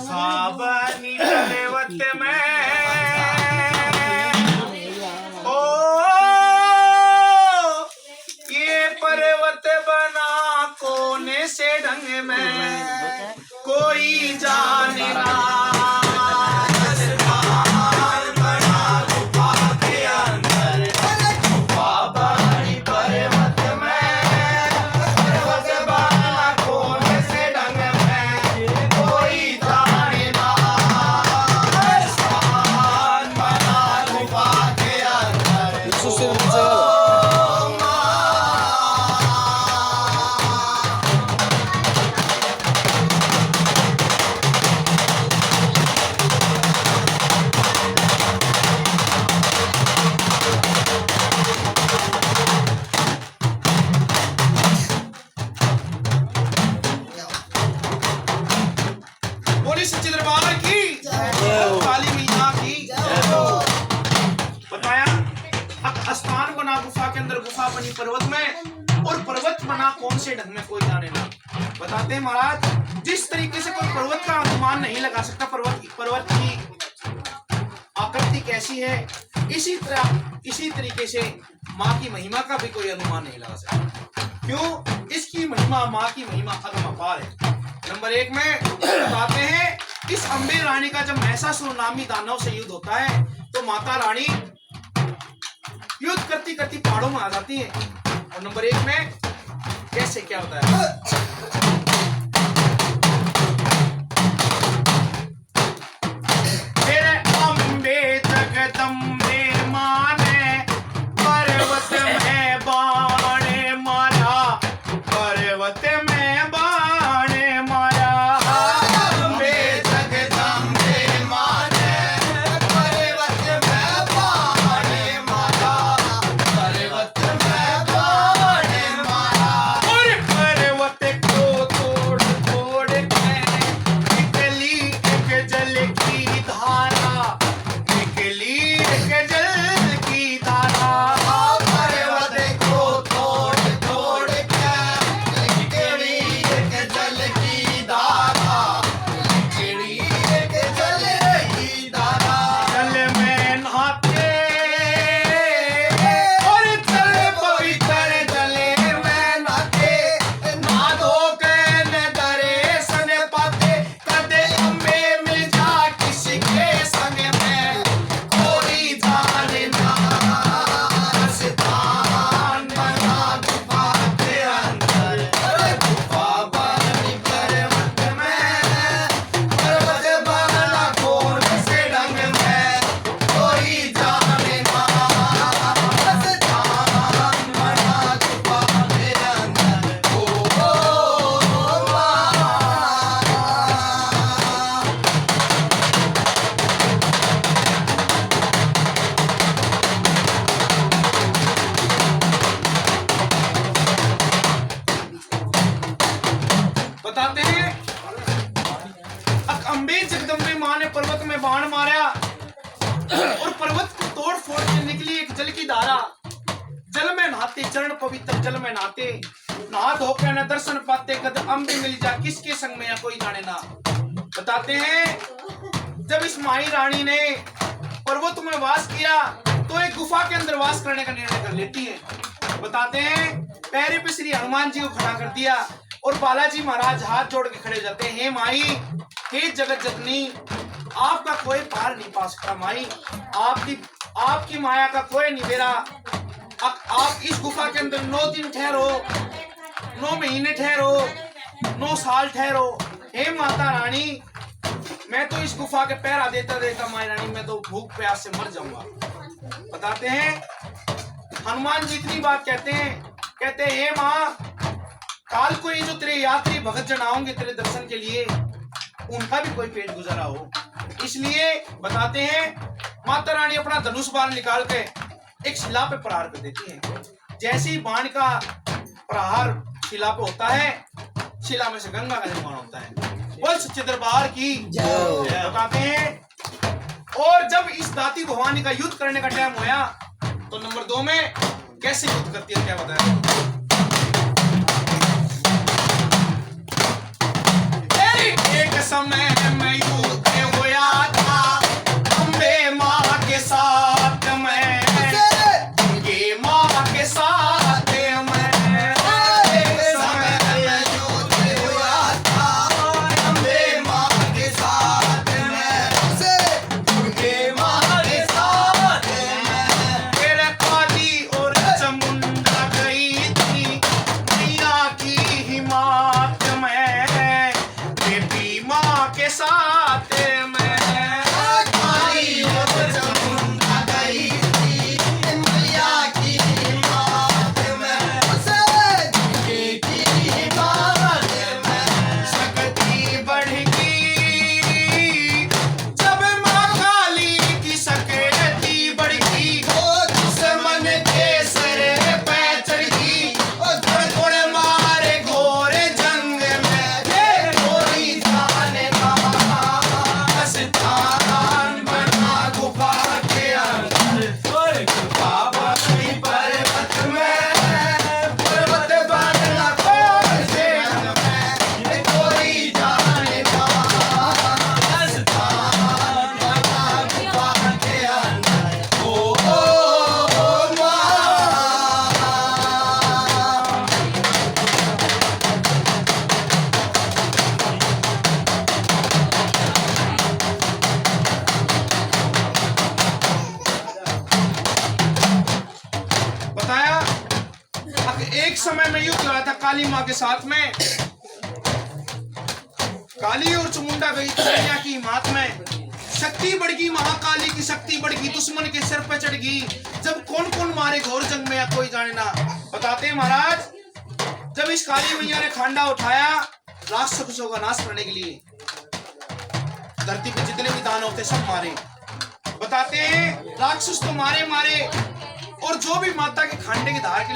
साबनी पर्वत में ओ ये पर्वत बना कोने से ढंग में कोई जाने ना सच्चे दरबार की काली मैया की बताया स्थान बना गुफा के अंदर, गुफा बनी पर्वत में, और पर्वत बना कौन से ढंग में कोई जाने ना। बताते हैं महाराज, जिस तरीके से कोई पर्वत का अनुमान नहीं लगा सकता, पर्वत की आकृति कैसी है, इसी तरीके से माँ की महिमा का भी कोई अनुमान नहीं लगा सकता। क्यों? इसकी महिमा, माँ की महिमा अगम-अपार है। नंबर 1 में बताते हैं, इस अम्बे रानी का जब महिषासुर नामी दानव से युद्ध होता है तो माता रानी युद्ध करती करती पहाड़ों में आ जाती है। और नंबर 1 में कैसे क्या होता है, मेरे अम्बे जगदम्बे माँ ने पर्वत में बाण मारा, पर्वत में बाण मारा। अम्बे जगदम्बे माँ ने पर्वत में बाण मारा, पर्वत में बाण मारा। और पर्वत को तोड़ तोड़ के निकली एक जल की धारा, निकली एक जल की धारा। पर्वत को तोड़ तोड़ के निकली एक जल की धारा, निकली एक जल की धारा। जल में नहाते और जल पवित्र जले में नहाते, नहा धो के न दर्शन पाते। कदे अम्बे मिल जा किसी के संग में कोई जाने ना। स्थान बना गुफा के अंदर, गुफा बनी पर्वत में, पर्वत बना कौन से ढंग में कोई जाने ना। स्थान बना गुफा के अंदर, ओ माँ। बताते हैं, अम्बे जगदम्बे माँ ने पर्वत में बाण मारा और पर्वत को तोड़ फोड़ के निकली एक जल की धारा। जल में नहाते, चरण पवित्र जल में नहाते, नहा धो के न दर्शन पाते। कद अम्बे मिल जा किसके संग में या कोई जाने ना। बताते हैं, जब इस माई रानी ने पर्वत में वास किया तो एक गुफा के अंदर वास करने का निर्णय कर लेती है। बताते हैं, पैरे पे श्री हनुमान जी को खड़ा कर दिया और बालाजी महाराज हाथ जोड़ के खड़े हो जाते हैं। हे माई, हे जगत जननी, आपका कोई पार नहीं पा सकता। माई, आपकी माया का कोई नहीं बेरा। आप इस गुफा के अंदर 9 दिन ठहरो, 9 महीने ठहरो, 9 साल ठहरो। हे माता रानी, मैं तो इस गुफा के पैरा देता देता माई रानी, मैं तो भूख प्यास से मर जाऊंगा। बताते हैं, हनुमान जी इतनी बात कहते हैं, हे माँ, काल को ये जो तेरे यात्री भगत जन आओगे तेरे दर्शन के लिए, उनका भी कोई पेट गुजरा हो। इसलिए बताते हैं, माता रानी अपना धनुष बाण निकाल के एक शिला पे प्रहार कर देती है। जैसे ही बाण का प्रहार शिला पे होता है, शिला में से गंगा का निर्माण होता है। बोल सच्चे दरबार की जय। बताते हैं, और जब इस दाती भवानी का युद्ध करने का टाइम होया तो नंबर 2 में कैसे युद्ध करती है क्या बताया। समय में युद्ध हुआ था अम्बे माँ के साथ में, ये माँ के साथ में समय में युद्ध हुआ था अम्बे माँ के साथ में, ये माँ के साथ में। तेरे काली और चामुंडा गई थी मैया की हिमात में, देवी माँ के साथ में। काली और चामुंडा गई थी मैया की हिमात में, देवी की हिमात में। शक्ति बढ़ेगी जब माँ काली की शक्ति बढ़ेगी, दुश्मन के सिर पे चढ़ी घोड़ मारे घोर जंग में, ये गोरी जाने का स्थान बना गुफा के अंदर, गुफा बनी पर्वत में, पर्वत बनना खोज से में, ये गोरी जाने का स्थान बना गुफा के अंदर। ओ माँ। बताया अब एक समय में युद्ध हुआ था काली माँ के साथ में, काली और चामुंडा गई थी मैया की हिमात में। शक्ति बढ़ गई, महाकाली की शक्ति बढ़ गई, दुश्मन के सिर पे चढ़ गई। जब कौन कौन मारे घोर जंग में या कोई जाने ना। बताते हैं महाराज, जब इस काली मैया ने खांडा उठाया राक्षसों का नाश करने के लिए, धरती पे जितने भी दानव थे सब मारे। बताते हैं राक्षस तो मारे मारे, और जो भी माता के खांडे की धार की